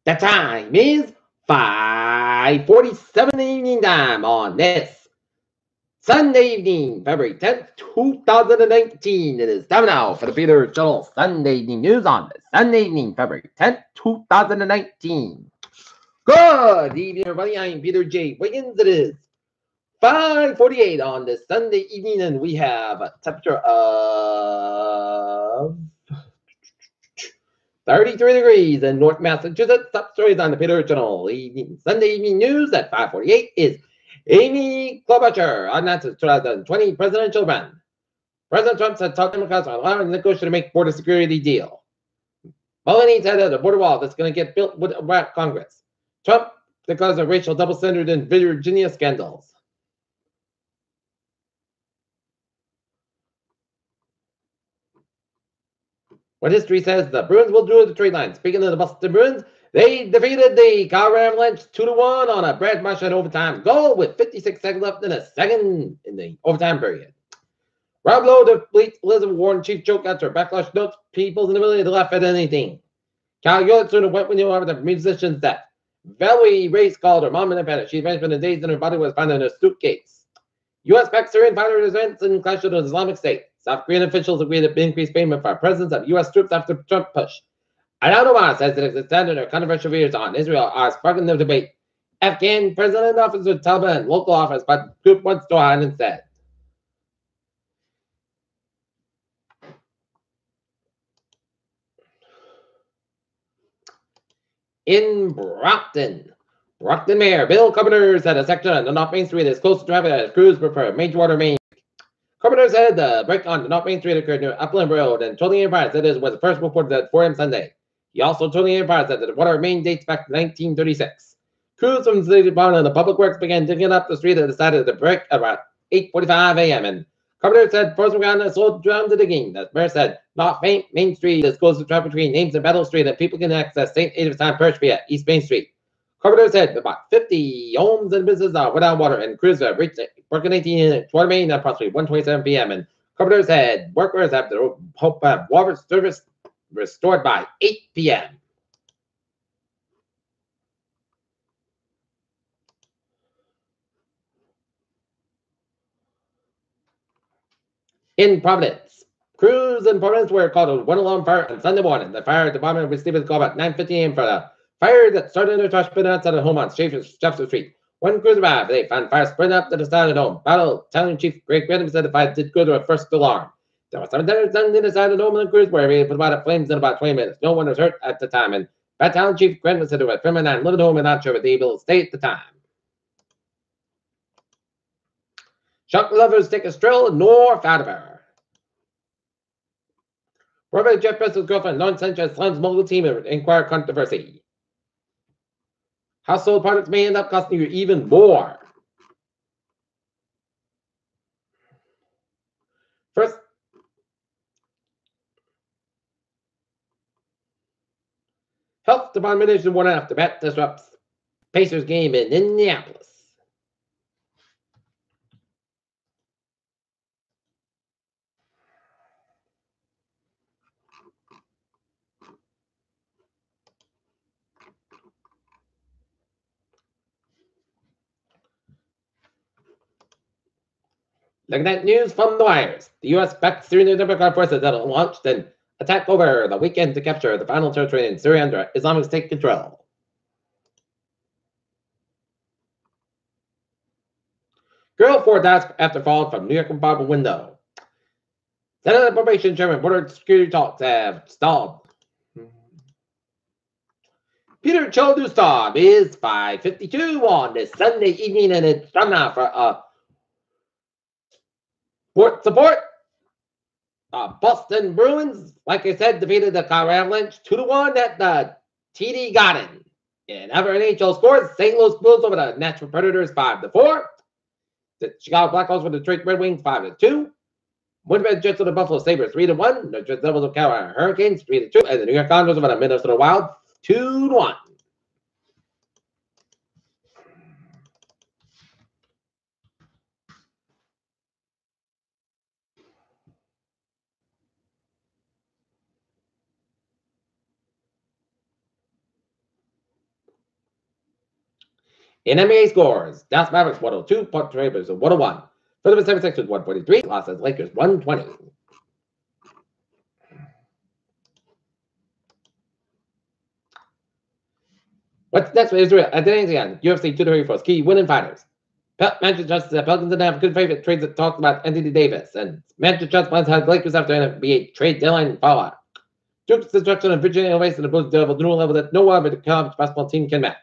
The time is 5:47 evening time on this Sunday evening, February 10th, 2019. It is time now for the Peter Journal Sunday Evening News on this Sunday evening, February 10th, 2019. Good evening, everybody. I'm Peter J. Wiggins. It is 5:48 on this Sunday evening, and we have a temperature of 33 degrees in North Massachusetts. Top stories on the Peter Journal Sunday evening news at 5:48 is Amy Klobuchar announced 2020 presidential run. President Trump said South Democrats are allowing the negotiation to make border security deal. Melanie said that the border wall that's going to get built with Congress. Trump declares a racial double standard in Virginia scandals. What history says, the Bruins will draw the trade line. Speaking of the Boston Bruins, they defeated the Colorado Avalanche 2-1 on a Brad Marchand overtime goal with 56 seconds left in the overtime period. Rob Lowe defeats Elizabeth Warren chief joke after backlash notes people's inability to laugh at anything. Cal Yolich soon went when you over the musician's death. Valerie Race called her mom in a panic. She had been days and her body was found in a suitcase. U.S. backs Syrian fighters events in clash with the Islamic State. South Korean officials agreed to increase payment for presence of U.S. troops after Trump push. Anonymous says it extended her controversial views on Israel are sparking the debate. Afghan president offers with Taliban local office, but group wants to hide instead. In Brockton Mayor Bill Carpenter said a section on the North Main Street is close to traffic as crews prepare major water main. Carpenter said the break on the North Main Street occurred near Upland Road, and told the Enterprise that it was the first reported at 4 a.m. Sunday. He also told the Enterprise that the water main dates back to 1936. Crews from the city department of public works began digging up the street at the side of the break at about 8:45 a.m. and Carpenter said frozen ground has slowed down the digging. The mayor said North Main Street is close to traffic between Ames and Battle Street, and people can access St. Edward's Town Parish via East Main Street. Carpenter said about 50 homes and businesses are without water, and crews have reached working 18 water main at approximately 1:27 p.m. And Carpenter said workers have to hope have water service restored by 8 p.m. In Providence, crews in Providence were called to one alarm fire on Sunday morning. The fire department received a call about 9:50 a.m. for the fire that started in a trash bin outside a home on Jefferson Street. When crews arrived, they found fire spreading up to the side of the home. Battalion Chief Greg Benham said the fire did go to a first alarm. There was some damage done to the side of the home, and the crews were able to put out flames in about 20 minutes. No one was hurt at the time, and Battalion Chief Greg said there was 9 living home and not sure if they able to stay at the time. Chocolate lovers take a stroll north Attleboro. Robert Jeff Bezos' girlfriend, Lauren Sanchez, slams mogul team in Inquirer controversy. Household products may end up costing you even more. First, health department issued warning after bat disrupts Pacers game in Indianapolis. Looking at news from the wires, the U.S. backed Syrian Democrat forces that launched an attack over the weekend to capture the final territory in Syria under Islamic State control. Girl 4 dies after falling from New York apartment window. Senate Appropriation Chairman border security talks have stalled. Peter Chodu's time is 5:52 on this Sunday evening, and it's time now for support. Boston Bruins, like I said, defeated the Colorado Avalanche 2-1 at the TD Garden. In other NHL scores, St. Louis Blues over the Nashville Predators 5-4. The Chicago Blackhawks with the Detroit Red Wings 5-2. Winnipeg Jets with the Buffalo Sabres 3-1. The Jet Devils of Carolina Hurricanes 3-2, and the New York Islanders over the Minnesota Wild 2-1. In NBA scores, Dallas Mavericks 102, Portland Trail Blazers 101. Philadelphia 76ers 143, Los Angeles Lakers 120. What's next for Israel? Identity on UFC 234's key winning fighters. Manchester Justice Pelicans didn't have good favorite trades that talked about Anthony Davis, and Manchester Justice plans had Lakers after NBA trade deadline fallout. Duke's destruction of Virginia elevates the opposing level to a level that no other college basketball team can match.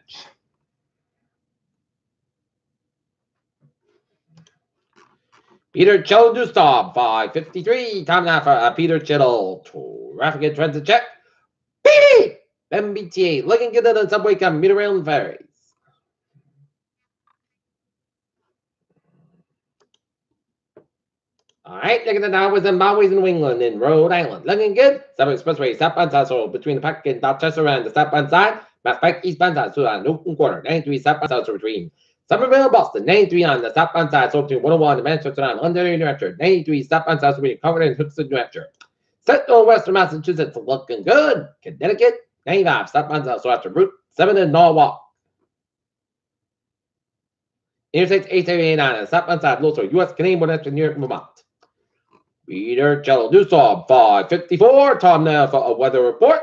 Peter Cello Dustov, 553. Time now for Peter Chittle. Traffic transit check. Beep! MBTA. Looking good on the subway commuter rail and ferries. All right, looking at now with the Maui's in New England in Rhode Island. Looking good. Subway Expressway, southbound side, so between the Pack and Dorchester and the southbound side. Mass Pike eastbound side, so on Newton Corner. 93 southbound side, so between Somerville, Boston. 93 on the southbound side, so between 101 and Manchester and London, New Hampshire. 93 southbound side, so between Concord and Hookston, New Hampshire. Central Western Massachusetts looking good. Connecticut, 95 southbound side, so after Route 7 in Norwalk. Interstate 879 on the southbound side, Louisville, U.S. Canadian border to New York, Vermont. Peter Cello Dusov, 554. Time now for a weather report.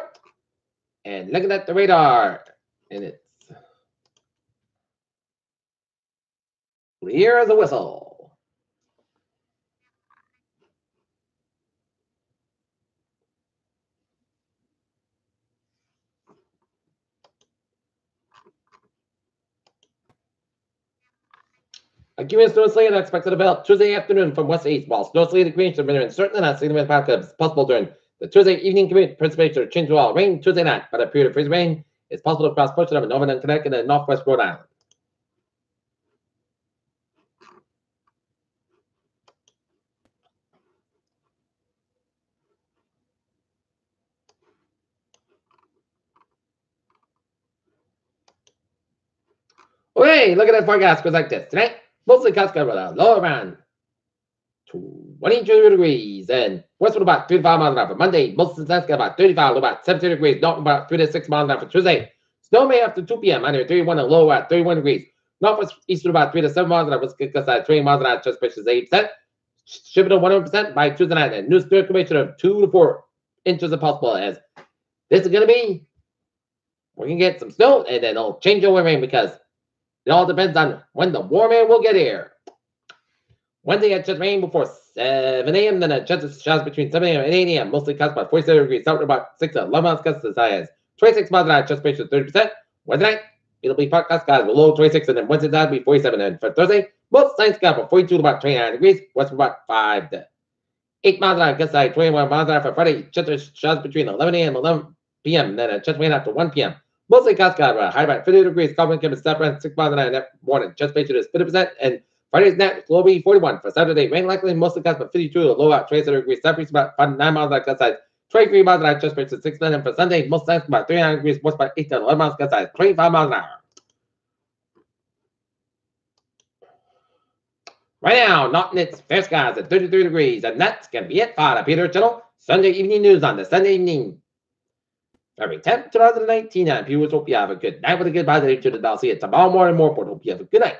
And looking at the radar, and it's clear as a whistle. Accumulated snow sleet expected about Tuesday afternoon from west to east, while snow sleet accumulation is certainly not seen with apocalypse possible during the Tuesday evening commute. Precipitation change to all rain Tuesday night, but a period of freezing rain is possible across portions of northern Connecticut and northwest Rhode Island. Okay, look at that forecast goes like this. Tonight, mostly clouds covered with a low around 22 degrees and westward about 3 to 5 miles an hour for Monday. Most of the sun's about 35, low about 17 degrees, north about 3 to 6 miles an hour for Tuesday. Snow may after 2 p.m. under 31 and low at 31 degrees. Northwest eastward about 3 to 7 miles an hour, west at 20 miles an hour, just pushes 8%. Shipping to 100% by Tuesday night, and new snow accumulation of 2 to 4 inches if possible. As this is going to be, we're going to get some snow, and then it'll change over rain because it all depends on when the warm air will get here. Wednesday, it should rain before 7 a.m. Then a chance of showers between 7 a.m. and 8 a.m. Mostly clouds about 47 degrees. South about 6 to 11 miles gusts as high as 26 miles an hour. Chance of 30%. Wednesday night, it'll be part skies below 26, and then Wednesday night will be 47. And for Thursday, most signs skies from 42 to about 29 degrees. West about 5 to 8 miles an hour. Gusts high 21 miles an hour for Friday. Chance of showers between 11 a.m. and 11 p.m. And then a chance of rain after 1 p.m. Mostly clouds skies high about 50 degrees. Common can be step around 6 miles an hour that morning. Chance of is 50%. And Friday's net will be 41. For Saturday, rain likely mostly clouds but 52 to low at 27 degrees. Southeast about 9 miles an hour gust size. 23 miles an hour just to 6 minutes. And for Sunday, most times about 39 degrees, west by 8 to 11 miles gust size. 25 miles an hour. Right now, Norton, it's fair skies at 33 degrees, and that's going to be it for the Peter Channel Sunday evening news on the Sunday evening, February 10th, 2019. And viewers, hope you have a good night with a goodbye to the I'll see you tomorrow morning more. Hope you have a good night.